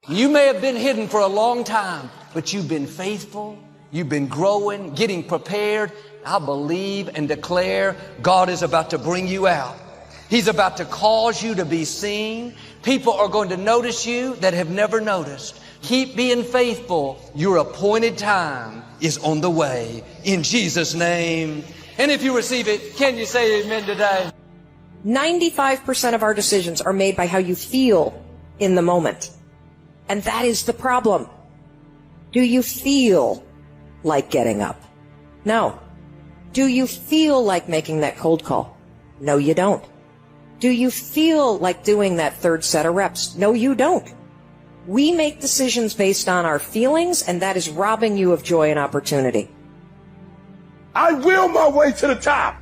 You may have been hidden for a long time, but you've been faithful. You've been growing, getting prepared. I believe and declare God is about to bring you out. He's about to cause you to be seen. People are going to notice you that have never noticed. Keep being faithful. Your appointed time is on the way. In Jesus' name. And if you receive it, can you say amen today? 95% of our decisions are made by how you feel in the moment. And that is the problem. Do you feel like getting up? No. Do you feel like making that cold call? No, you don't. Do you feel like doing that third set of reps? No, you don't. We make decisions based on our feelings, and that is robbing you of joy and opportunity. I will my way to the top.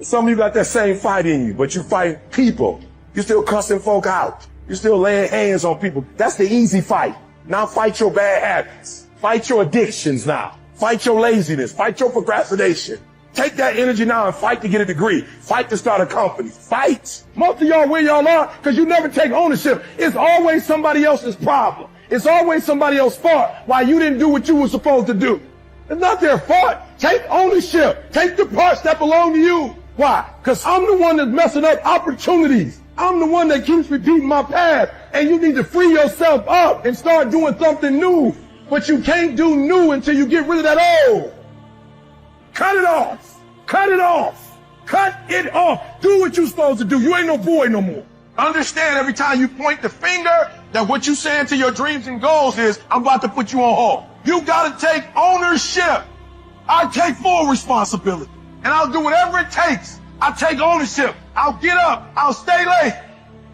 Some of you got that same fight in you, but you fight people. You're still cussing folk out. You're still laying hands on people. That's the easy fight. Now fight your bad habits. Fight your addictions now. Fight your laziness. Fight your procrastination. Take that energy now and fight to get a degree. Fight to start a company. Fight. Most of y'all where y'all are because you never take ownership. It's always somebody else's problem. It's always somebody else's fault why you didn't do what you were supposed to do. It's not their fault. Take ownership. Take the parts that belong to you. Why? Because I'm the one that's messing up opportunities. I'm the one that keeps repeating my past. And you need to free yourself up and start doing something new. But you can't do new until you get rid of that old. Cut it off. Cut it off. Cut it off. Do what you're supposed to do. You ain't no boy no more. Understand every time you point the finger that what you saying to your dreams and goals is, I'm about to put you on hold. You got to take ownership. I take full responsibility. And I'll do whatever it takes. I'll take ownership. I'll get up. I'll stay late.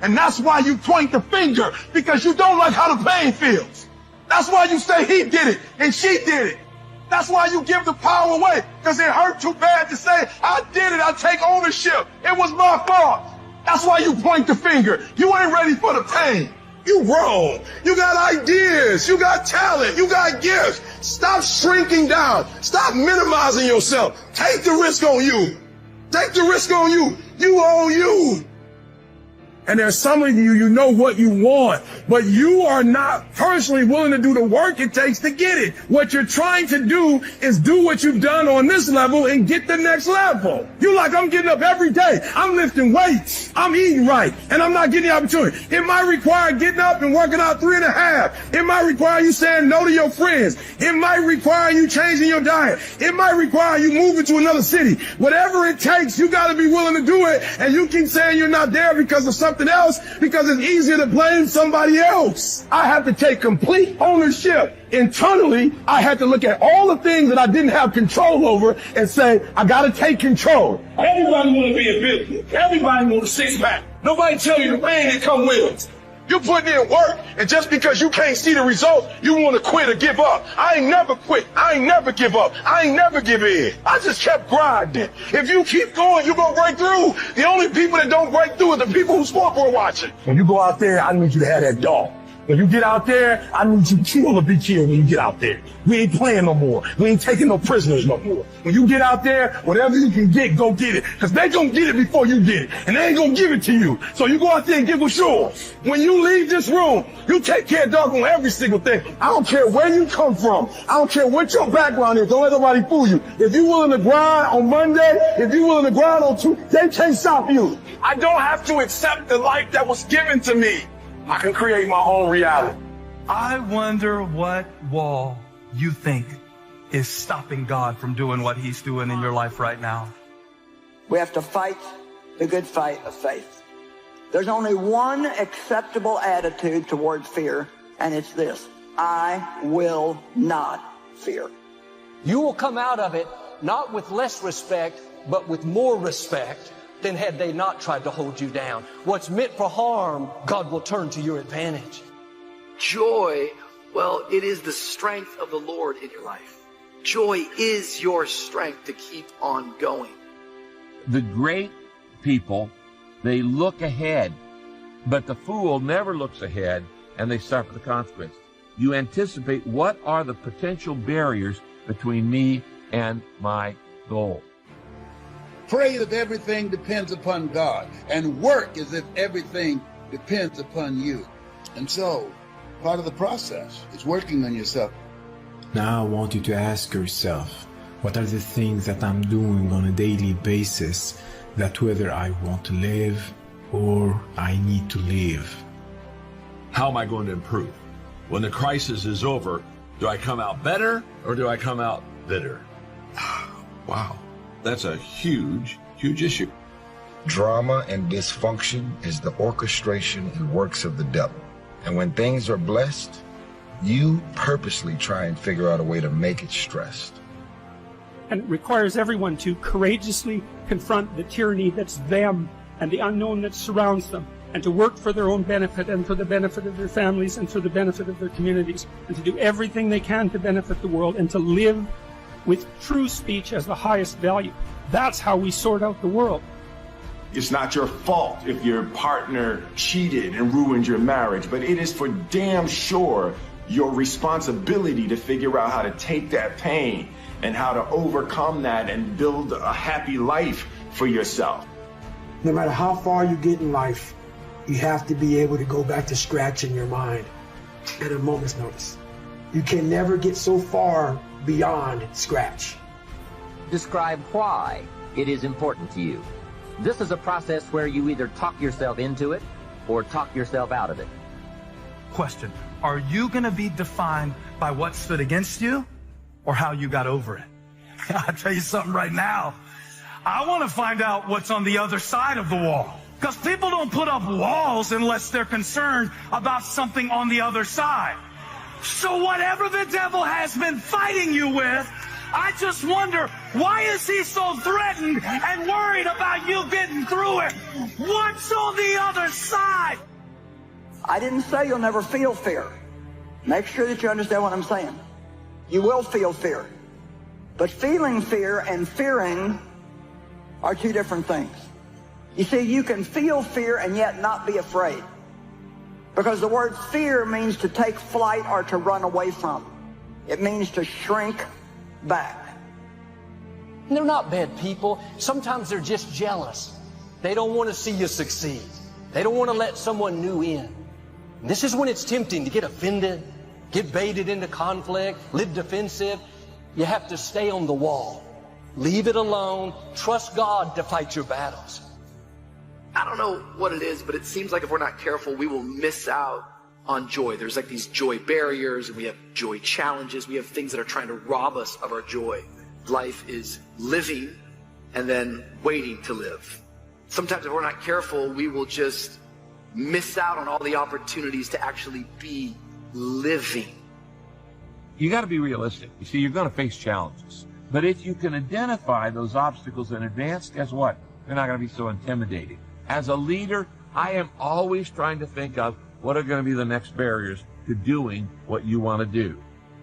And that's why you point the finger, because you don't like how the pain feels. That's why you say he did it and she did it. That's why you give the power away, because it hurt too bad to say, I did it, I take ownership. It was my fault. That's why you point the finger. You ain't ready for the pain. You wrong. You got ideas. You got talent. You got gifts. Stop shrinking down. Stop minimizing yourself. Take the risk on you. Take the risk on you. You own you. And there's some of you, you know what you want, but you are not personally willing to do the work it takes to get it. What you're trying to do is do what you've done on this level and get the next level. You're like, I'm getting up every day. I'm lifting weights. I'm eating right. And I'm not getting the opportunity. It might require getting up and working out 3.5. It might require you saying no to your friends. It might require you changing your diet. It might require you moving to another city. Whatever it takes, you got to be willing to do it. And you keep saying you're not there because of something else, because it's easier to blame somebody else. I have to take complete ownership. Internally, I had to look at all the things that I didn't have control over and say, I got to take control. Everybody want to be a business. Everybody want a six-pack. Nobody tell you the pain that come with it. You're putting in work, and just because you can't see the result, you want to quit or give up. I ain't never quit. I ain't never give up. I ain't never give in. I just kept grinding. If you keep going, you're going to break through. The only people that don't break through are the people who scoreboard watching. When you go out there, I need you to have that dog. When you get out there, I need you to kill or be killed when you get out there. We ain't playing no more. We ain't taking no prisoners no more. When you get out there, whatever you can get, go get it. Because they going to get it before you get it. And they ain't going to give it to you. So you go out there and get what's yours. When you leave this room, you take care of dog on every single thing. I don't care where you come from. I don't care what your background is. Don't let nobody fool you. If you're willing to grind on Monday, if you're willing to grind on Tuesday, they can't stop you. I don't have to accept the life that was given to me. I can create my own reality. I wonder what wall you think is stopping God from doing what he's doing in your life right now. We have to fight the good fight of faith. There's only one acceptable attitude toward fear, and it's this: I will not fear. You will come out of it not with less respect, but with more respect than had they not tried to hold you down. What's meant for harm, God will turn to your advantage. Joy, well, it is the strength of the Lord in your life. Joy is your strength to keep on going. The great people, they look ahead, but the fool never looks ahead, and they suffer the consequence. You anticipate, what are the potential barriers between me and my goal? Pray as if everything depends upon God, and work as if everything depends upon you. And so, part of the process. It's working on yourself. Now I want you to ask yourself, what are the things that I'm doing on a daily basis that whether I want to live or I need to live? How am I going to improve? When the crisis is over, do I come out better or do I come out bitter? Wow, that's a huge, huge issue. Drama and dysfunction is the orchestration and works of the devil. And when things are blessed, you purposely try and figure out a way to make it stressed. And it requires everyone to courageously confront the tyranny that's them and the unknown that surrounds them, and to work for their own benefit and for the benefit of their families and for the benefit of their communities, and to do everything they can to benefit the world and to live with true speech as the highest value. That's how we sort out the world. It's not your fault if your partner cheated and ruined your marriage, but it is for damn sure your responsibility to figure out how to take that pain and how to overcome that and build a happy life for yourself. No matter how far you get in life, you have to be able to go back to scratch in your mind at a moment's notice. You can never get so far beyond scratch. Describe why it is important to you. This is a process where you either talk yourself into it or talk yourself out of it. Question, are you going to be defined by what stood against you or how you got over it? I'll tell you something right now. I want to find out what's on the other side of the wall. Because people don't put up walls unless they're concerned about something on the other side. So whatever the devil has been fighting you with, I just wonder, why is he so threatened and worried about you getting through it? What's on the other side? I didn't say you'll never feel fear. Make sure that you understand what I'm saying. You will feel fear. But feeling fear and fearing are two different things. You see, you can feel fear and yet not be afraid. Because the word fear means to take flight or to run away from. It means to shrink back. And they're not bad people. Sometimes they're just jealous. They don't want to see you succeed. They don't want to let someone new in. And this is when it's tempting to get offended, get baited into conflict, live defensive. You have to stay on the wall. Leave it alone. Trust God to fight your battles. I don't know what it is, but it seems like if we're not careful, we will miss out on joy. There's like these joy barriers, and we have joy challenges. We have things that are trying to rob us of our joy. Life is living and then waiting to live. Sometimes if we're not careful, we will just miss out on all the opportunities to actually be living. You got to be realistic. You see, you're going to face challenges. But if you can identify those obstacles in advance, guess what? They're not going to be so intimidating. As a leader, I am always trying to think of what are going to be the next barriers to doing what you want to do,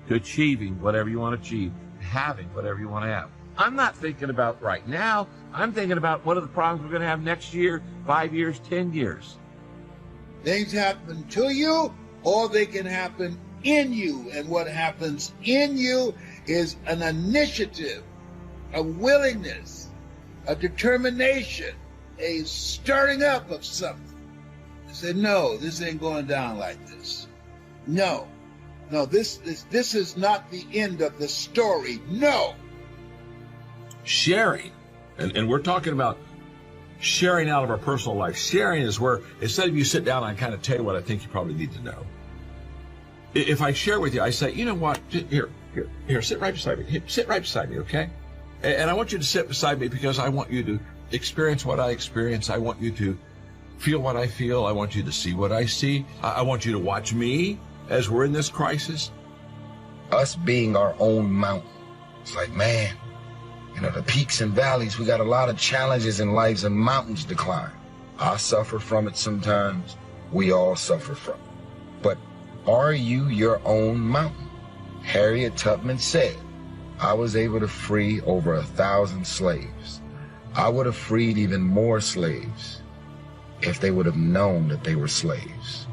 to achieving whatever you want to achieve, having whatever you want to have. I'm not thinking about right now. I'm thinking about what are the problems we're going to have next year, 5 years, 10 years. Things happen to you, or they can happen in you. And what happens in you is an initiative, a willingness, a determination, a stirring up of something. I said, no, this ain't going down like this. No, this is not the end of the story. No. Sharing, and we're talking about sharing out of our personal life. Sharing is where, instead of you sit down and I kind of tell you what I think you probably need to know. If I share with you, I say, you know what, here, sit right beside me. Here, sit right beside me, okay? And I want you to sit beside me because I want you to experience what I experience. I want you to feel what I feel. I want you to see what I see. I want you to watch me as we're in this crisis. Us being our own mountain. It's like, man, you know, the peaks and valleys, we got a lot of challenges in lives and mountains to climb. I suffer from it sometimes. We all suffer from it. But are you your own mountain? Harriet Tubman said, I was able to free over 1,000 slaves. I would have freed even more slaves if they would have known that they were slaves.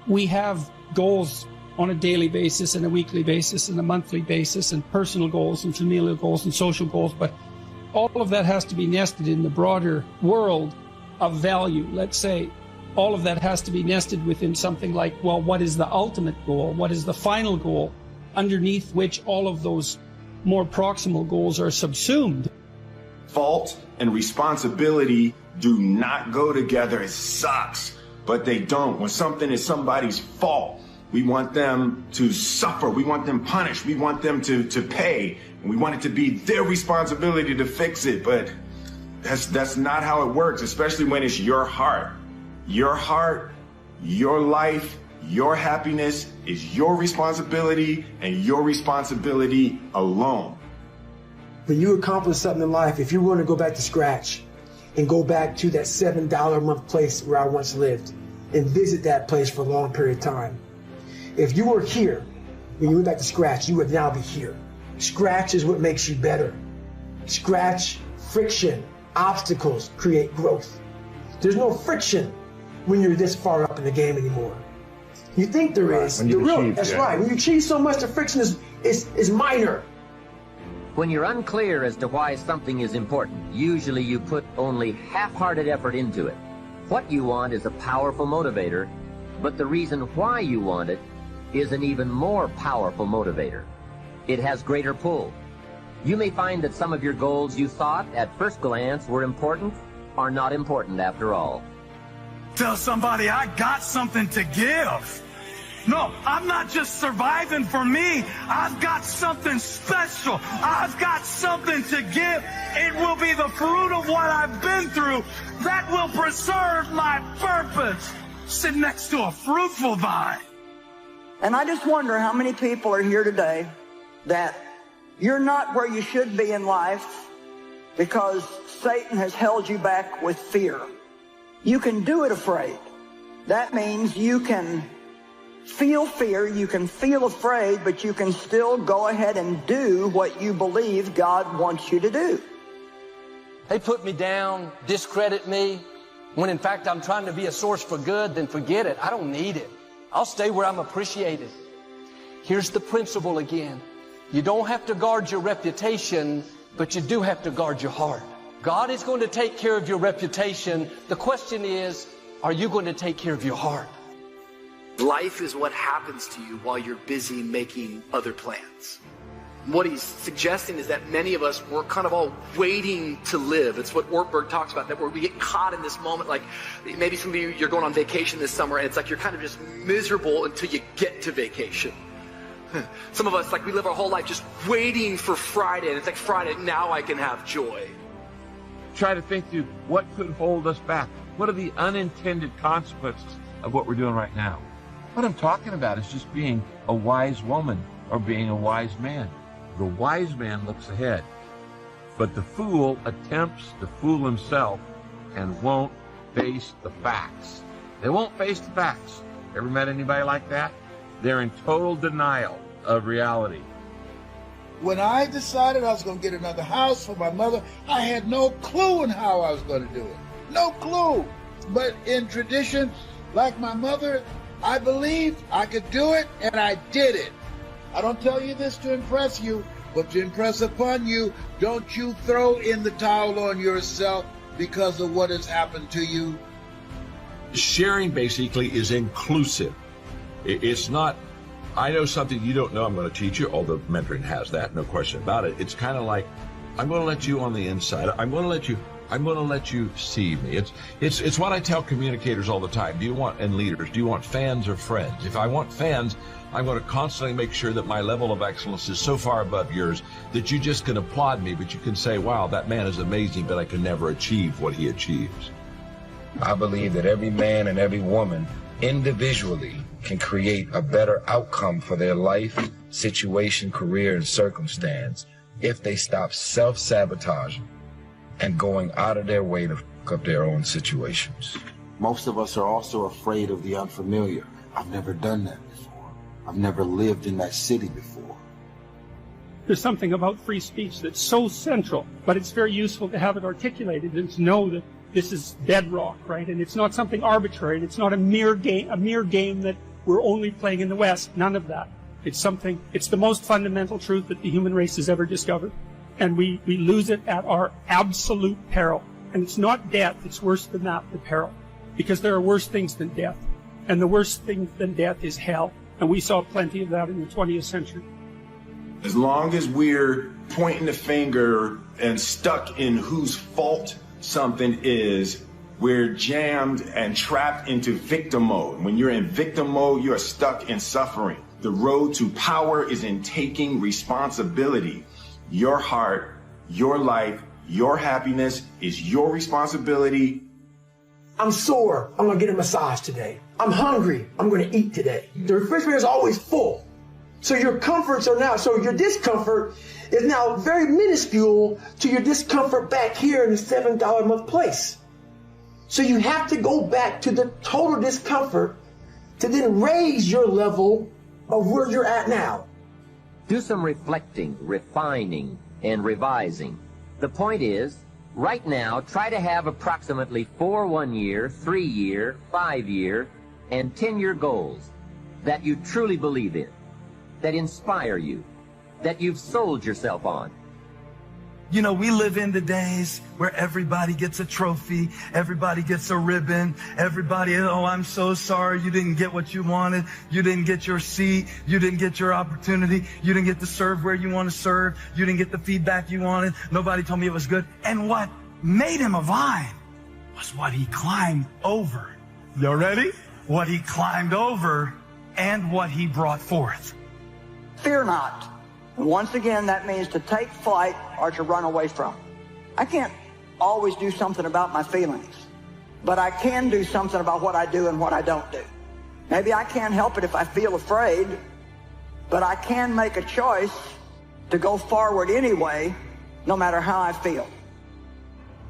We have goals on a daily basis and a weekly basis and a monthly basis, and personal goals and familial goals and social goals, but all of that has to be nested in the broader world of value. Let's say all of that has to be nested within something like, well, what is the ultimate goal? What is the final goal underneath which all of those more proximal goals are subsumed? Fault and responsibility do not go together. It sucks, but they don't. When something is somebody's fault, we want them to suffer. We want them punished. We want them to pay. And we want it to be their responsibility to fix it. But that's not how it works, especially when it's your heart. Your heart, your life, your happiness is your responsibility and your responsibility alone. When you accomplish something in life, if you want to go back to scratch and go back to that $7 a month place where I once lived and visit that place for a long period of time, if you were here when you went back to scratch, you would now be here. Scratch is what makes you better. Scratch, friction, obstacles create growth. There's no friction when you're this far up in the game anymore. You think there is. That's right. When you achieve so much, the friction is minor. When you're unclear as to why something is important, usually you put only half-hearted effort into it. What you want is a powerful motivator, but the reason why you want it is an even more powerful motivator. It has greater pull. You may find that some of your goals you thought at first glance were important are not important after all. Tell somebody I got something to give. No, I'm not just surviving for me. I've got something special. I've got something to give. It will be the fruit of what I've been through that will preserve my purpose. Sit next to a fruitful vine. And I just wonder how many people are here today that you're not where you should be in life because Satan has held you back with fear. You can do it afraid. That means you can feel fear, you can feel afraid, but you can still go ahead and do what you believe God wants you to do. They put me down, discredit me, when in fact I'm trying to be a source for good, then forget it. I don't need it. I'll stay where I'm appreciated. Here's the principle again. You don't have to guard your reputation, but you do have to guard your heart. God is going to take care of your reputation. The question is, are you going to take care of your heart? Life is what happens to you while you're busy making other plans. What he's suggesting is that many of us, we're kind of all waiting to live. It's what Ortberg talks about, that where we get caught in this moment. Like maybe some of you, you're going on vacation this summer and it's like you're kind of just miserable until you get to vacation. Some of us, like we live our whole life just waiting for Friday, and it's like Friday, now I can have joy. Try to think through what could hold us back. What are the unintended consequences of what we're doing right now? What I'm talking about is just being a wise woman or being a wise man. The wise man looks ahead, but the fool attempts to fool himself and won't face the facts. They won't face the facts. Ever met anybody like that? They're in total denial of reality. When I decided I was going to get another house for my mother, I had no clue in how I was going to do it. No clue. But in tradition, like my mother, I believed I could do it, and I did it. I don't tell you this to impress you, but to impress upon you, don't you throw in the towel on yourself because of what has happened to you. Sharing basically is inclusive. It's not, I know something you don't know, I'm going to teach you, although mentoring has that, no question about it. It's kind of like, I'm going to let you on the inside. I'm going to let you see me. It's what I tell communicators all the time. And leaders, do you want fans or friends? If I want fans, I'm going to constantly make sure that my level of excellence is so far above yours that you just can applaud me, but you can say, wow, that man is amazing, but I can never achieve what he achieves. I believe that every man and every woman individually can create a better outcome for their life, situation, career, and circumstance if they stop self-sabotaging and going out of their way to fuck up their own situations. Most of us are also afraid of the unfamiliar. I've never done that before. I've never lived in that city before. There's something about free speech that's so central, but it's very useful to have it articulated and to know that this is bedrock, right? And it's not something arbitrary. It's not a mere game that we're only playing in the West. None of that. It's the most fundamental truth that the human race has ever discovered. And we lose it at our absolute peril. And it's not death, it's worse than that, the peril. because there are worse things than death. And the worst thing than death is hell. And we saw plenty of that in the 20th century. As long as we're pointing the finger and stuck in whose fault something is, we're jammed and trapped into victim mode. When you're in victim mode, you are stuck in suffering. The road to power is in taking responsibility. Your heart, your life, your happiness is your responsibility. I'm sore. I'm going to get a massage today. I'm hungry. I'm going to eat today. The refrigerator is always full. So your comforts are now, so your discomfort is now very minuscule to your discomfort back here in the $7 a month place. So you have to go back to the total discomfort to then raise your level of where you're at now. Do some reflecting, refining, and revising. The point is, right now, try to have approximately 4 1-year, 3-year, 5-year, and 10-year goals that you truly believe in, that inspire you, that you've sold yourself on. You know, we live in the days where everybody gets a trophy, everybody gets a ribbon, everybody, oh, I'm so sorry you didn't get what you wanted, you didn't get your seat, you didn't get your opportunity, you didn't get to serve where you want to serve, you didn't get the feedback you wanted, nobody told me it was good. And what made him a vine was what he climbed over. You ready? What he climbed over and what he brought forth. Fear not. And once again, that means to take flight or to run away from. I can't always do something about my feelings, but I can do something about what I do and what I don't do. Maybe I can't help it if I feel afraid, but I can make a choice to go forward anyway, no matter how I feel.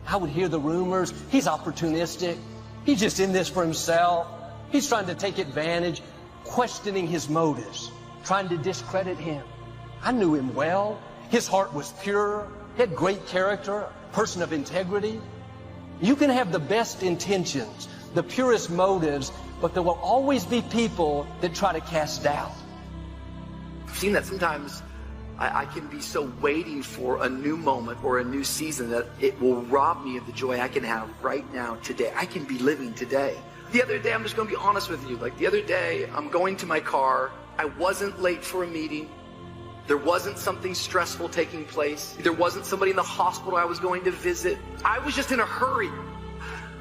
I would hear the rumors. He's opportunistic. He's just in this for himself. He's trying to take advantage, questioning his motives, trying to discredit him. I knew him well. His heart was pure. He had great character, a person of integrity. You can have the best intentions, the purest motives, but there will always be people that try to cast doubt. I've seen that sometimes. I can be so waiting for a new moment or a new season that it will rob me of the joy I can have right now, today. I can be living today. The other day, I'm just going to be honest with you. Like the other day, I'm going to my car. I wasn't late for a meeting. There wasn't something stressful taking place. There wasn't somebody in the hospital I was going to visit. I was just in a hurry.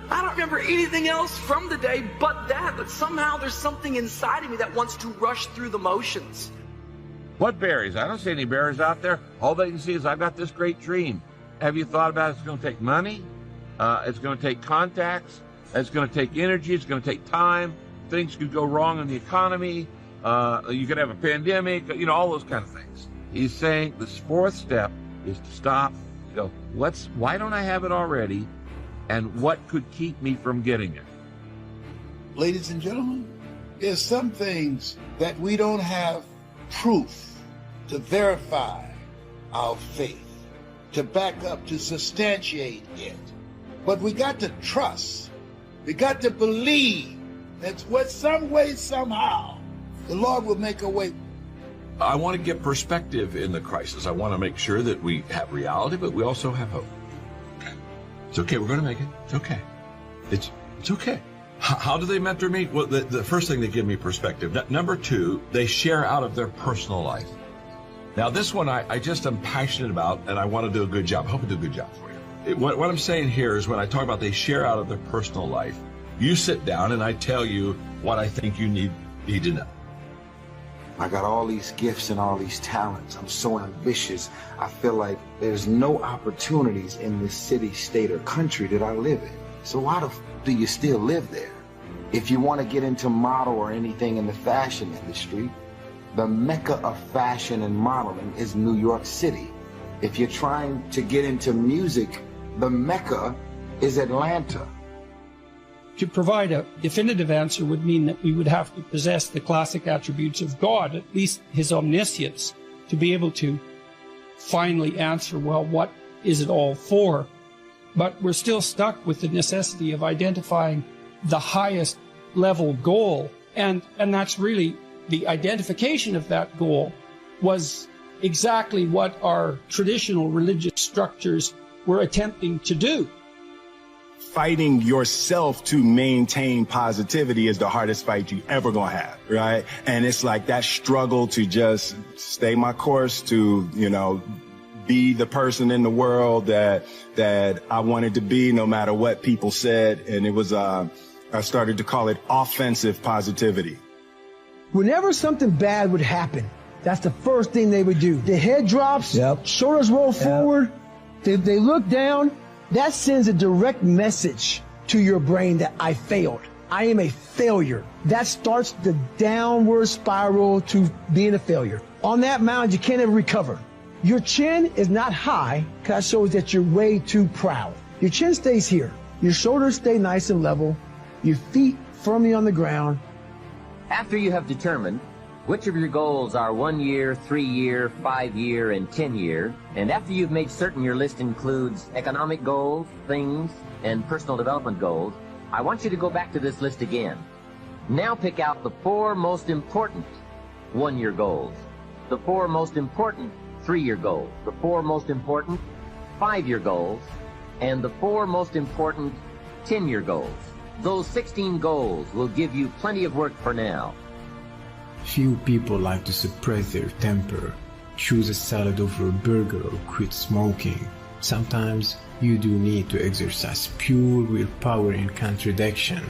I don't remember anything else from the day but that. But somehow there's something inside of me that wants to rush through the motions. What berries? I don't see any berries out there. All they can see is I've got this great dream. Have you thought about it? It's going to take money. It's going to take contacts. It's going to take energy. It's going to take time. Things could go wrong in the economy. You could have a pandemic, you know, all those kind of things. He's saying the fourth step is to stop, go, why don't I have it already? And what could keep me from getting it? Ladies and gentlemen, there's some things that we don't have proof to verify our faith, to back up, to substantiate it. But we got to trust. We got to believe that what some way, somehow, the Lord will make a way. I want to get perspective in the crisis. I want to make sure that we have reality, but we also have hope. Okay. It's okay. We're going to make it. It's okay. It's okay. How do they mentor me? Well, the first thing, they give me perspective. Number two, they share out of their personal life. Now, this one I just am passionate about, and I want to do a good job. I hope I do a good job for you. What I'm saying here is when I talk about they share out of their personal life, you sit down and I tell you what I think you need to know. I got all these gifts and all these talents. I'm so ambitious. I feel like there's no opportunities in this city, state, or country that I live in. So why do you still live there? If you want to get into model or anything in the fashion industry, the mecca of fashion and modeling is New York City. If you're trying to get into music, the mecca is Atlanta. To provide a definitive answer would mean that we would have to possess the classic attributes of God, at least his omniscience, to be able to finally answer, well, what is it all for? But we're still stuck with the necessity of identifying the highest level goal. And that's really the identification of that goal was exactly what our traditional religious structures were attempting to do. fighting yourself to maintain positivity is the hardest fight you ever gonna have, right? And it's like that struggle to just stay my course, to, you know, be the person in the world that I wanted to be, no matter what people said. And it was, I started to call it offensive positivity. Whenever something bad would happen, that's the first thing they would do. The head drops, shoulders roll forward, they look down. That sends a direct message to your brain that I failed. I am a failure. That starts the downward spiral to being a failure. On that mound, you can't ever recover. Your chin is not high, because that shows that you're way too proud. Your chin stays here. Your shoulders stay nice and level. Your feet firmly on the ground. After you have determined which of your goals are 1 year, 3 year, 5 year, and 10 year, and after you've made certain your list includes economic goals, things, and personal development goals, I want you to go back to this list again. Now pick out the 4 most important 1-year goals, the 4 most important 3-year goals, the 4 most important 5-year goals, and the 4 most important 10-year goals. Those 16 goals will give you plenty of work for now. Few people like to suppress their temper, choose a salad over a burger, or quit smoking. Sometimes you do need to exercise pure willpower in contradiction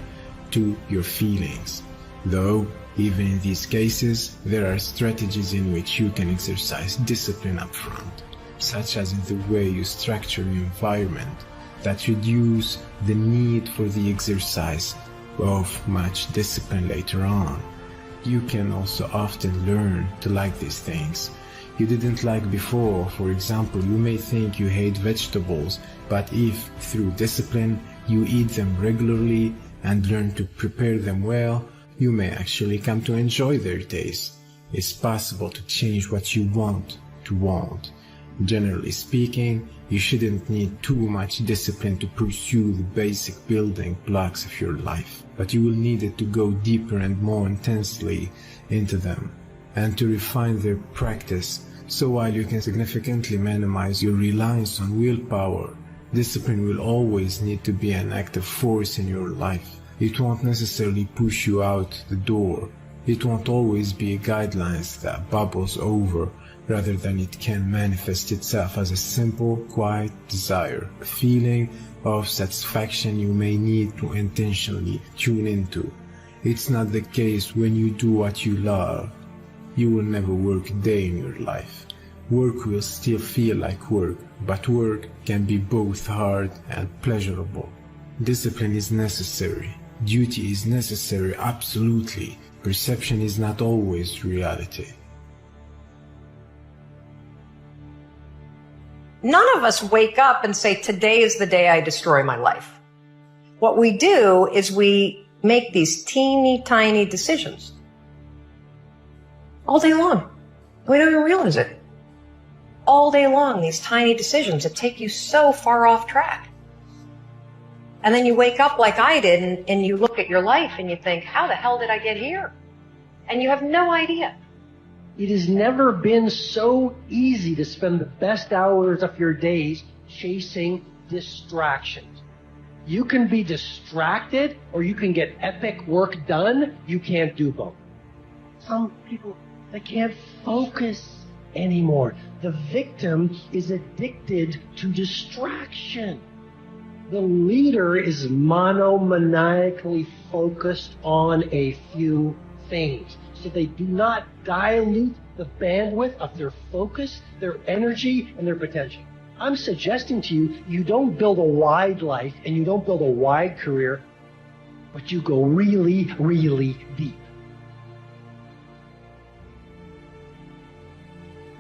to your feelings. Though, even in these cases, there are strategies in which you can exercise discipline up front, such as in the way you structure your environment, that reduce the need for the exercise of much discipline later on. You can also often learn to like these things you didn't like before. For example, you may think you hate vegetables, but if through discipline you eat them regularly and learn to prepare them well, you may actually come to enjoy their taste. It's possible to change what you want to want. Generally speaking, you shouldn't need too much discipline to pursue the basic building blocks of your life, but you will need it to go deeper and more intensely into them, and to refine their practice. So while you can significantly minimize your reliance on willpower, discipline will always need to be an active force in your life. It won't necessarily push you out the door. It won't always be a guidelines that bubbles over, rather than it can manifest itself as a simple, quiet desire, a feeling of satisfaction you may need to intentionally tune into. It's not the case when you do what you love. You will never work a day in your life. Work will still feel like work, but work can be both hard and pleasurable. Discipline is necessary. Duty is necessary, absolutely. Perception is not always reality. None of us wake up and say, today is the day I destroy my life. What we do is we make these teeny tiny decisions all day long. We don't even realize it. All day long, these tiny decisions that take you so far off track. And then you wake up like I did and you look at your life and you think, how the hell did I get here? And you have no idea. It has never been so easy to spend the best hours of your days chasing distractions. You can be distracted or you can get epic work done. You can't do both. Some people, they can't focus anymore. The victim is addicted to distraction. The leader is monomaniacally focused on a few things, so they do not dilute the bandwidth of their focus, their energy, and their potential. I'm suggesting to you, you don't build a wide life and you don't build a wide career, but you go really, really deep.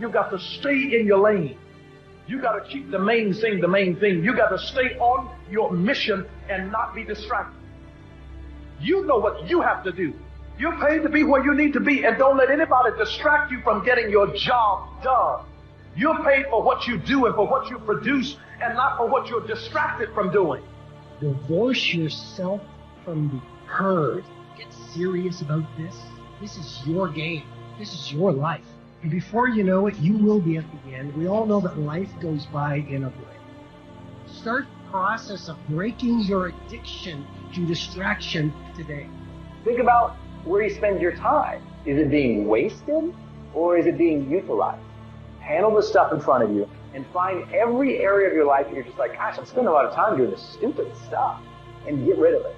You got to stay in your lane. You got to keep the main thing the main thing. You got to stay on your mission and not be distracted. You know what you have to do. You're paid to be where you need to be, and don't let anybody distract you from getting your job done. You're paid for what you do and for what you produce, and not for what you're distracted from doing. Divorce yourself from the herd. Get serious about this. This is your game. This is your life. And before you know it, you will be at the end. We all know that life goes by in a blink. Start process of breaking your addiction to distraction today. Think about where you spend your time. Is it being wasted or is it being utilized? Handle the stuff in front of you and find every area of your life that you're just like, gosh, I'm spending a lot of time doing this stupid stuff, and get rid of it.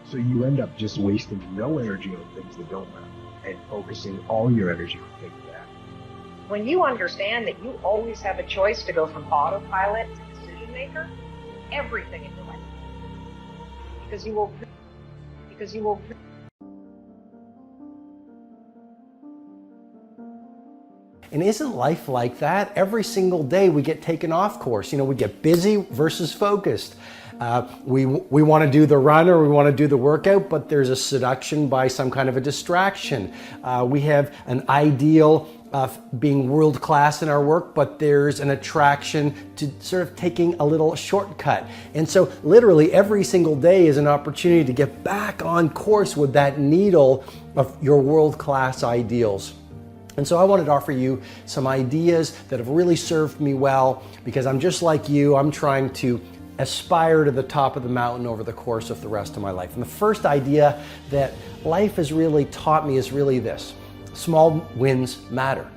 So you end up just wasting no energy on things that don't matter and focusing all your energy on things that matter. When you understand that you always have a choice to go from autopilot to decision maker, everything in your life, because you will. And isn't life like that? Every single day we get taken off course. You know, we get busy versus focused. We want to do the run or we want to do the workout, but there's a seduction by some kind of a distraction. We have an ideal of being world class in our work, but there's an attraction to sort of taking a little shortcut. And so literally every single day is an opportunity to get back on course with that needle of your world class ideals. And so I wanted to offer you some ideas that have really served me well, because I'm just like you, I'm trying to aspire to the top of the mountain over the course of the rest of my life. And the first idea that life has really taught me is really this: small wins matter.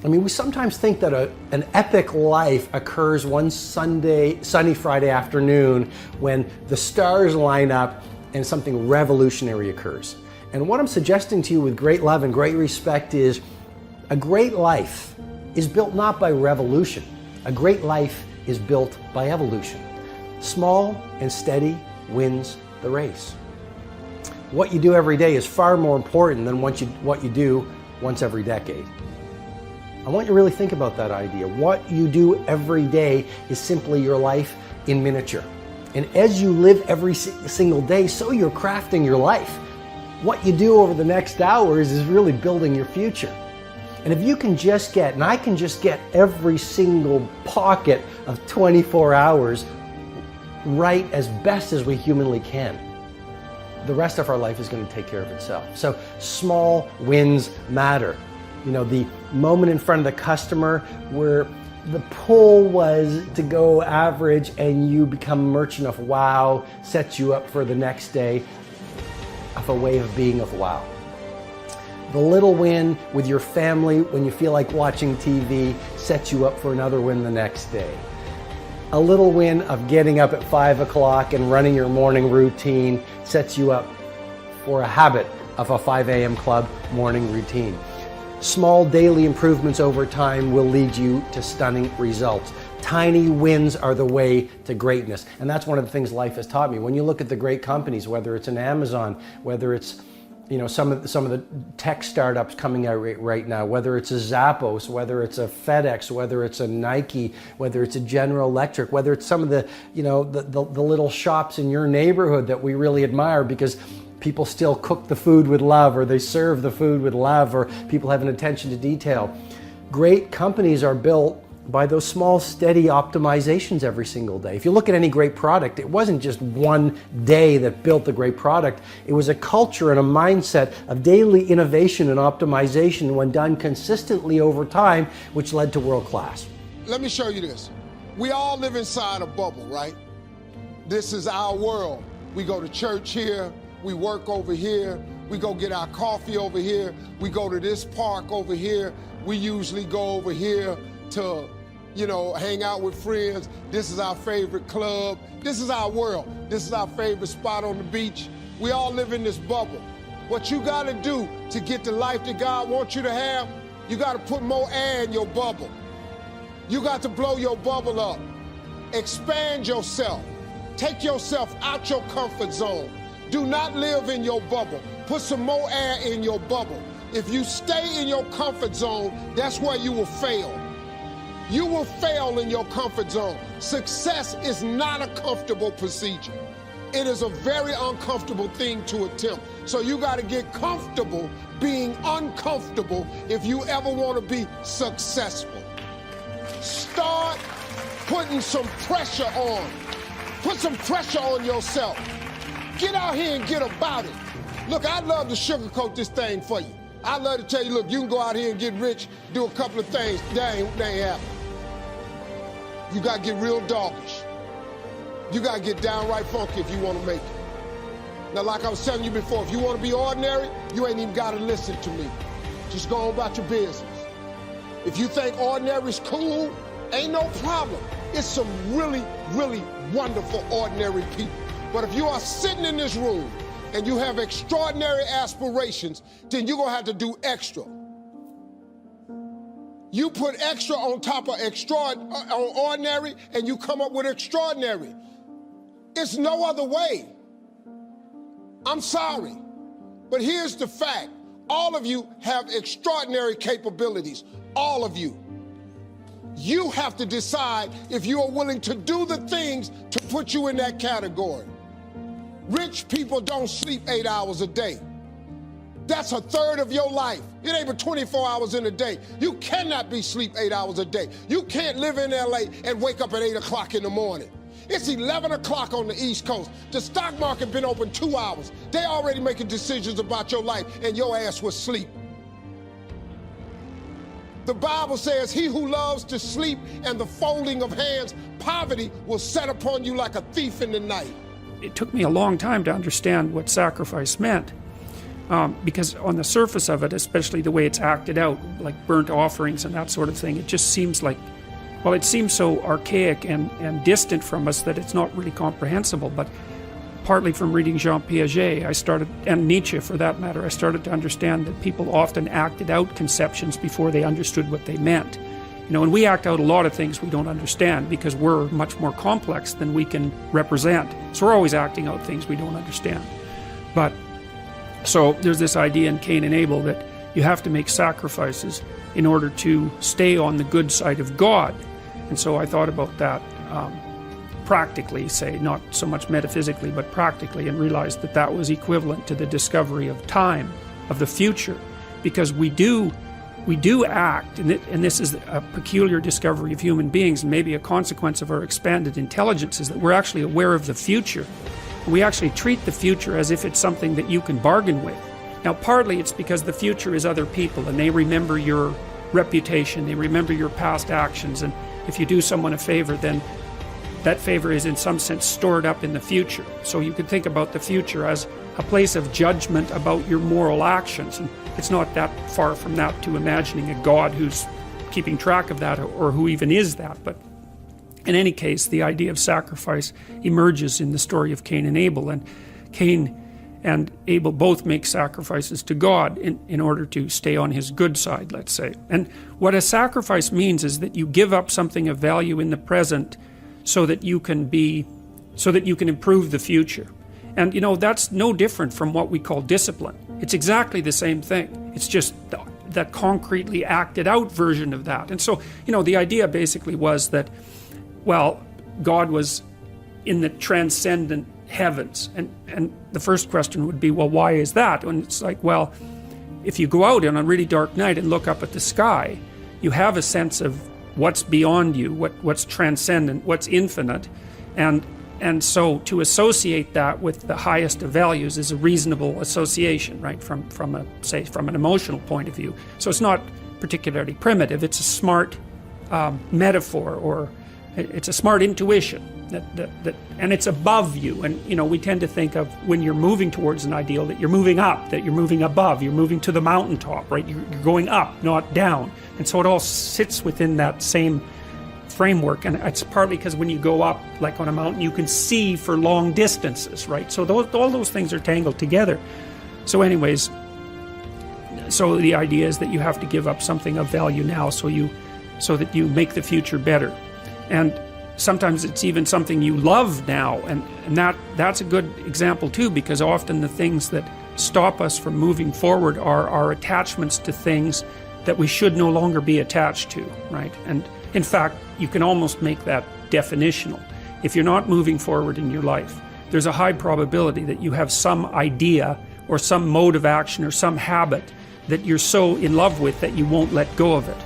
I mean, we sometimes think that an epic life occurs one sunny Friday afternoon when the stars line up and something revolutionary occurs. And what I'm suggesting to you with great love and great respect is a great life is built not by revolution. A great life is built by evolution. Small and steady wins the race. What you do every day is far more important than what you do once every decade. I want you to really think about that idea. What you do every day is simply your life in miniature. And as you live every single day, so you're crafting your life. What you do over the next hours is really building your future. And if you can just get, and I can just get every single pocket of 24 hours right as best as we humanly can, the rest of our life is going to take care of itself. So small wins matter. You know, the moment in front of the customer where the pull was to go average and you become merchant of wow sets you up for the next day of a way of being of wow. The little win with your family when you feel like watching TV sets you up for another win the next day. A little win of getting up at 5 o'clock and running your morning routine sets you up for a habit of a 5 a.m. club morning routine. Small daily improvements over time will lead you to stunning results. Tiny wins are the way to greatness. And that's one of the things life has taught me. When you look at the great companies, whether it's an Amazon, whether it's some of the tech startups coming out right now, whether it's a Zappos, whether it's a FedEx, whether it's a Nike, whether it's a General Electric, whether it's some of the little shops in your neighborhood that we really admire because people still cook the food with love, or they serve the food with love, or people have an attention to detail. Great companies are built by those small, steady optimizations every single day. If you look at any great product, it wasn't just one day that built the great product. It was a culture and a mindset of daily innovation and optimization when done consistently over time, which led to world class. Let me show you this. We all live inside a bubble, right? This is our world. We go to church here, we work over here, we go get our coffee over here, we go to this park over here, we usually go over here to hang out with friends. This is our favorite club. This is our world. This is our favorite spot on the beach. We all live in this bubble. What you gotta do to get the life that God wants you to have, you gotta put more air in your bubble. You got to blow your bubble up. Expand yourself. Take yourself out your comfort zone. Do not live in your bubble. Put some more air in your bubble. If you stay in your comfort zone, that's where you will fail. You will fail in your comfort zone. Success is not a comfortable procedure. It is a very uncomfortable thing to attempt. So you got to get comfortable being uncomfortable if you ever want to be successful. Start putting some pressure on. Put some pressure on yourself. Get out here and get about it. Look, I'd love to sugarcoat this thing for you. I'd love to tell you, look, you can go out here and get rich, do a couple of things. That ain't happening. You got to get real doggish. You got to get downright funky if you want to make it. Now, like I was telling you before, if you want to be ordinary, you ain't even got to listen to me. Just go on about your business. If you think ordinary is cool, ain't no problem. It's some really, really wonderful ordinary people. But if you are sitting in this room and you have extraordinary aspirations, then you're going to have to do extra. You put extra on top of ordinary, and you come up with extraordinary. It's no other way. I'm sorry, but here's the fact. All of you have extraordinary capabilities, all of you. You have to decide if you are willing to do the things to put you in that category. Rich people don't sleep 8 hours a day. That's a third of your life. It ain't but 24 hours in a day. You cannot be sleep 8 hours a day. You can't live in LA and wake up at 8 o'clock in the morning. It's 11 o'clock on the East Coast. The stock market been open 2 hours. They already making decisions about your life and your ass was asleep. The Bible says, he who loves to sleep and the folding of hands, poverty will set upon you like a thief in the night. It took me a long time to understand what sacrifice meant. Because on the surface of it, especially the way it's acted out, like burnt offerings and that sort of thing, it just seems like, well, it seems so archaic and distant from us that it's not really comprehensible. But partly from reading Jean Piaget, and Nietzsche for that matter, I started to understand that people often acted out conceptions before they understood what they meant. You know, and we act out a lot of things we don't understand because we're much more complex than we can represent. So we're always acting out things we don't understand. But so there's this idea in Cain and Abel that you have to make sacrifices in order to stay on the good side of God. And so I thought about that practically, say, not so much metaphysically, but practically, and realized that that was equivalent to the discovery of time, of the future. Because we do act, and this is a peculiar discovery of human beings, and maybe a consequence of our expanded intelligence, is that we're actually aware of the future. We actually treat the future as if it's something that you can bargain with. Now, partly it's because the future is other people, and they remember your reputation, they remember your past actions, and if you do someone a favor, then that favor is in some sense stored up in the future. So you could think about the future as a place of judgment about your moral actions, and it's not that far from that to imagining a God who's keeping track of that, or who even is that. But in any case, the idea of sacrifice emerges in the story of Cain and Abel, and Cain and Abel both make sacrifices to God in order to stay on his good side, let's say. And what a sacrifice means is that you give up something of value in the present so that you can improve the future. And you know, that's no different from what we call discipline. It's exactly the same thing. It's just that concretely acted out version of that. And so, you know, the idea basically was that, well, God was in the transcendent heavens. And the first question would be, well, why is that? And it's like, well, if you go out on a really dark night and look up at the sky, you have a sense of what's beyond you, what's transcendent, what's infinite. And so to associate that with the highest of values is a reasonable association, right, from an emotional point of view. So it's not particularly primitive. It's a smart metaphor, or it's a smart intuition and it's above you. And you know, we tend to think of when you're moving towards an ideal that you're moving up, that you're moving above, you're moving to the mountaintop, right? You're going up, not down. And so it all sits within that same framework. And it's partly because when you go up, like on a mountain, you can see for long distances, right? So all those things are tangled together. So anyways, so the idea is that you have to give up something of value now so that you make the future better. And sometimes it's even something you love now, and that's a good example too, because often the things that stop us from moving forward are our attachments to things that we should no longer be attached to, right? And in fact, you can almost make that definitional. If you're not moving forward in your life, there's a high probability that you have some idea or some mode of action or some habit that you're so in love with that you won't let go of it.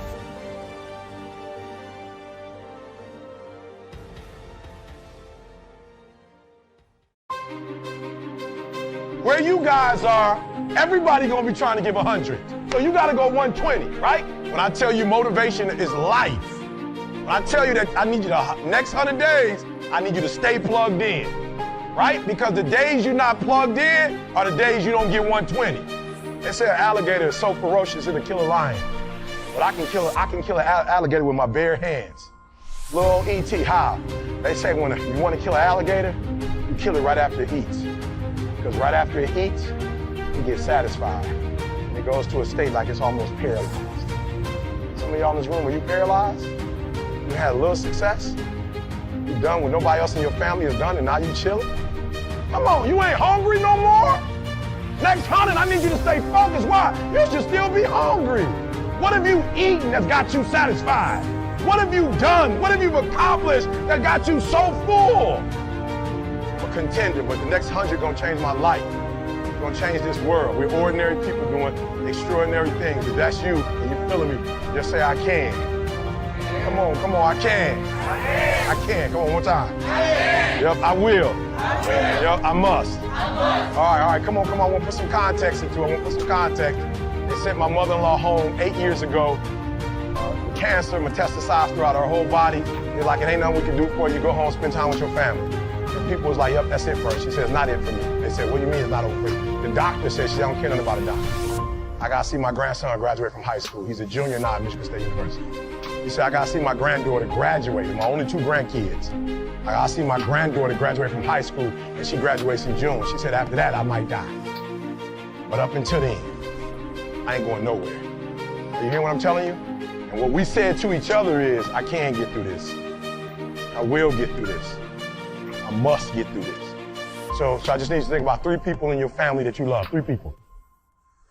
Where you guys are, everybody gonna be trying to give 100. So you gotta go 120, right? When I tell you motivation is life, when I tell you that I need you the next 100 days I need you to stay plugged in, right? Because the days you're not plugged in are the days you don't get 120. They say an alligator is so ferocious it'll kill a lion. But I can kill an alligator with my bare hands. Little old E.T., how? They say when you want to kill an alligator, you kill it right after it eats. Because right after it eats, it gets satisfied. And it goes to a state like it's almost paralyzed. Some of y'all in this room, are you paralyzed? You had a little success? You done what nobody else in your family has done and now you chilling? Come on, you ain't hungry no more? Next 100, I need you to stay focused. Why? You should still be hungry. What have you eaten that's got you satisfied? What have you done? What have you accomplished that got you so full? I'm a contender, but the next 100 gonna change my life. It's gonna change this world. We're ordinary people doing extraordinary things. If that's you and you're feeling me, just say, I can. Come on, I can. I can. Come on, one time. Yep, I will. Yep, I must. All right, come on. I want to put some context into it. They sent my mother-in-law home 8 years ago. Cancer metastasized throughout her whole body. They're like, it ain't nothing we can do for you. Go home, spend time with your family. And people was like, yep, that's it for her. She said, it's not it for me. They said, what do you mean it's not over for you? The doctor said, she don't care nothing about a doctor. I gotta see my grandson graduate from high school. He's a junior now at Michigan State University. He said, I gotta see my granddaughter graduate. My only 2 grandkids. I gotta see my granddaughter graduate from high school, and she graduates in June. She said, after that, I might die. But up until then, I ain't going nowhere. Are you hearing what I'm telling you? And what we said to each other is, I can get through this. I will get through this. I must get through this. So I just need you to think about 3 people in your family that you love. 3 people.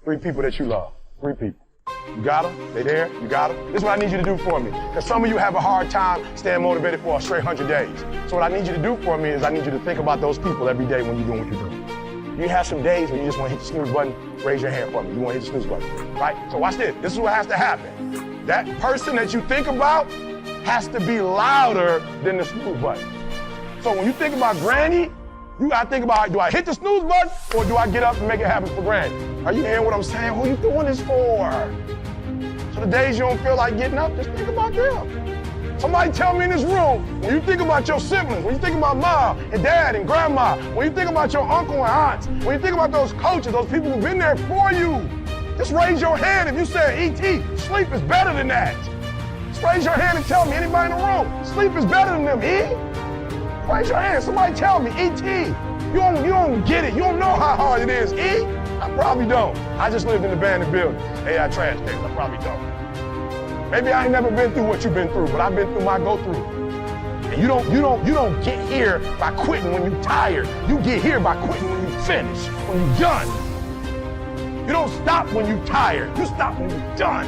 3 people that you love. 3 people. You got them? They there? You got them? This is what I need you to do for me. Because some of you have a hard time staying motivated for a straight 100 days. So what I need you to do for me is I need you to think about those people every day when you're doing what you're doing. You have some days when you just want to hit the snooze button, raise your hand for me. You want to hit the snooze button, right? So watch this. This is what has to happen. That person that you think about has to be louder than the snooze button. So when you think about Granny, you gotta think about, do I hit the snooze button or do I get up and make it happen for Granny? Are you hearing what I'm saying? Who are you doing this for? So the days you don't feel like getting up, just think about them. Somebody tell me in this room, when you think about your siblings, when you think about mom and dad and grandma, when you think about your uncle and aunts, when you think about those coaches, those people who've been there for you, just raise your hand if you say, E.T., sleep is better than that. Just raise your hand and tell me, anybody in the room, sleep is better than them, E? Raise your hand, somebody tell me, E.T., you don't get it, you don't know how hard it is, E? I probably don't. I just lived in the abandoned building. Hey, I trash things, I probably don't. Maybe I ain't never been through what you've been through, but I've been through my go-through. And you don't get here by quitting when you're tired. You get here by quitting when you finish, when you're done. You don't stop when you're tired. You stop when you're done.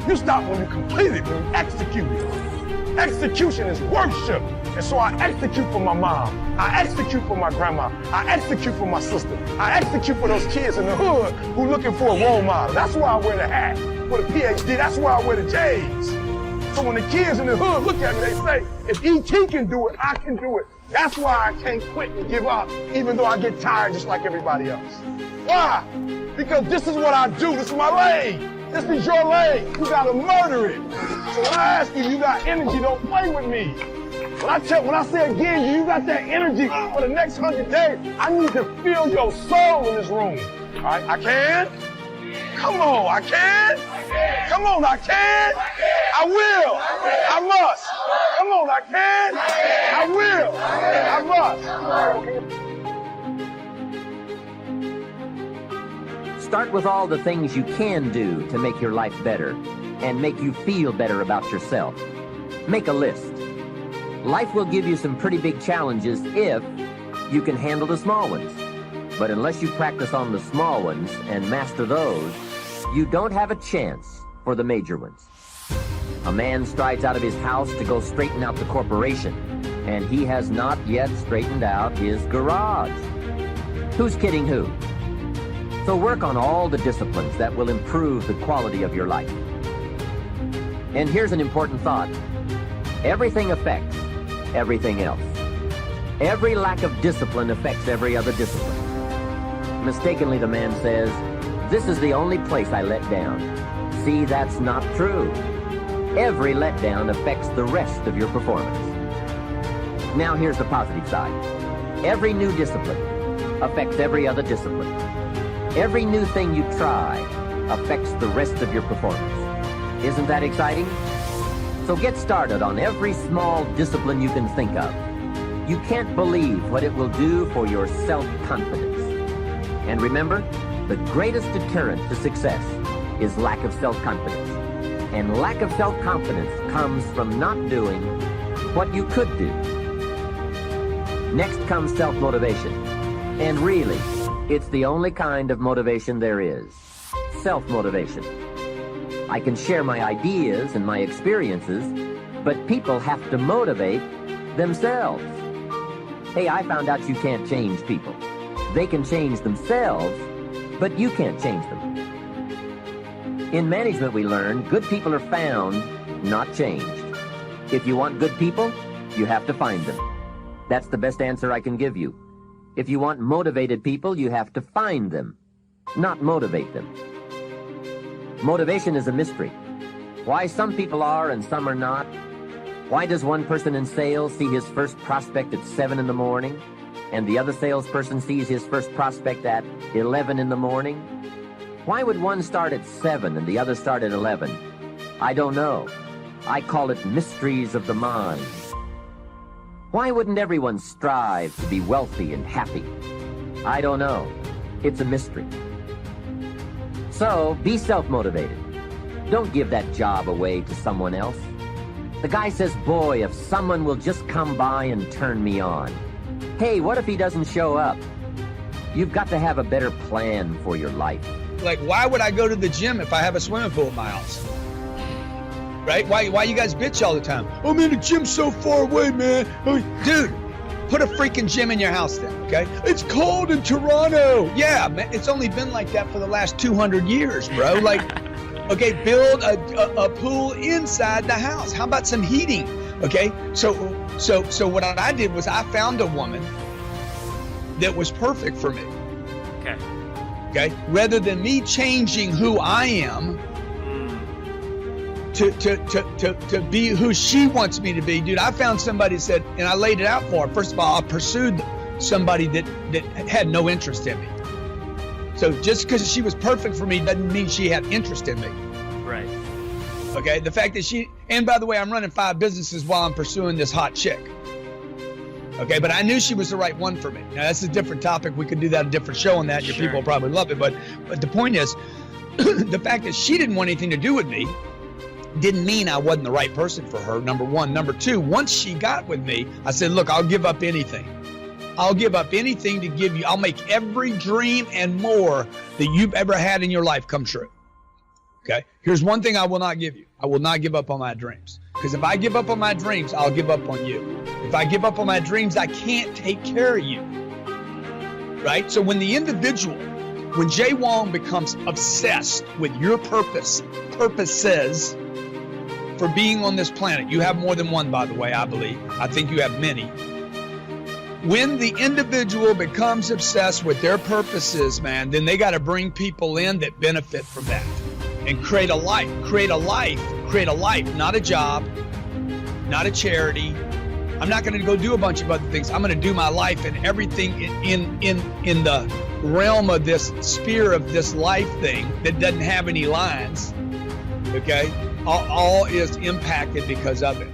You stop when you complete it, when you execute it. Execution is worship. And so I execute for my mom. I execute for my grandma. I execute for my sister. I execute for those kids in the hood who are looking for a role model. That's why I wear the hat. For the PhD, that's why I wear the J's. So when the kids in the hood look at me, they say, if E.T. can do it, I can do it. That's why I can't quit and give up, even though I get tired just like everybody else. Why? Because this is what I do. This is my lane. This is your lane. You gotta murder it. So when I ask you, you got energy, don't play with me. When I say again, you got that energy for the next 100 days, I need to feel your soul in this room. All right, I can? Come on, I can? Come on, I can? I will. I must. Come on, I can? I will. I must. Start with all the things you can do to make your life better and make you feel better about yourself. Make a list. Life will give you some pretty big challenges if you can handle the small ones. But unless you practice on the small ones and master those, you don't have a chance for the major ones. A man strides out of his house to go straighten out the corporation, and he has not yet straightened out his garage. Who's kidding who? So work on all the disciplines that will improve the quality of your life. And here's an important thought. Everything affects everything else. Every lack of discipline affects every other discipline. Mistakenly, the man says, "This is the only place I let down." See, that's not true. Every letdown affects the rest of your performance. Now here's the positive side. Every new discipline affects every other discipline. Every new thing you try affects the rest of your performance. Isn't that exciting? So get started on every small discipline you can think of. You can't believe what it will do for your self-confidence. And remember, the greatest deterrent to success is lack of self-confidence. And lack of self-confidence comes from not doing what you could do. Next comes self-motivation. And really, it's the only kind of motivation there is. Self-motivation. I can share my ideas and my experiences, but people have to motivate themselves. Hey, I found out you can't change people. They can change themselves, but you can't change them. In management, we learn good people are found, not changed. If you want good people, you have to find them. That's the best answer I can give you. If you want motivated people, you have to find them, not motivate them. Motivation is a mystery. Why some people are and some are not. Why does one person in sales see his first prospect at 7 in the morning, and the other salesperson sees his first prospect at 11 in the morning? Why would one start at 7 and the other start at 11? I don't know. I call it mysteries of the mind. Why wouldn't everyone strive to be wealthy and happy? I don't know. It's a mystery. So, be self-motivated. Don't give that job away to someone else. The guy says, boy, if someone will just come by and turn me on. Hey, what if he doesn't show up? You've got to have a better plan for your life. Like, why would I go to the gym if I have a swimming pool at my house? Right? Why you guys bitch all the time? Oh, man, the gym's so far away, man. Oh, dude, put a freaking gym in your house then, okay? It's cold in Toronto. Yeah, man, it's only been like that for the last 200 years, bro. Like, okay, build a pool inside the house. How about some heating? Okay, so what I did was I found a woman that was perfect for me. Okay, rather than me changing who I am to be who she wants me to be, dude, I found somebody that said, and I laid it out for her. First of all, I pursued somebody that had no interest in me. So just because she was perfect for me doesn't mean she had interest in me. Right. Okay, the fact that and by the way, I'm running 5 businesses while I'm pursuing this hot chick. Okay, but I knew she was the right one for me. Now, that's a different topic. We could do that a different show on that. Your people probably love it. But the point is, the fact that she didn't want anything to do with me didn't mean I wasn't the right person for her, number one. Number two, once she got with me, I said, look, I'll give up anything. I'll give up anything to give you. I'll make every dream and more that you've ever had in your life come true. Okay? Here's one thing I will not give you. I will not give up on my dreams. Because if I give up on my dreams, I'll give up on you. If I give up on my dreams, I can't take care of you. Right? So when Jay Wong becomes obsessed with your purposes for being on this planet, you have more than one, by the way, I believe. I think you have many. When the individual becomes obsessed with their purposes, man, then they got to bring people in that benefit from that and create a life, not a job, not a charity. I'm not going to go do a bunch of other things. I'm going to do my life, and everything in the realm of this sphere of this life thing that doesn't have any lines, okay, all is impacted because of it.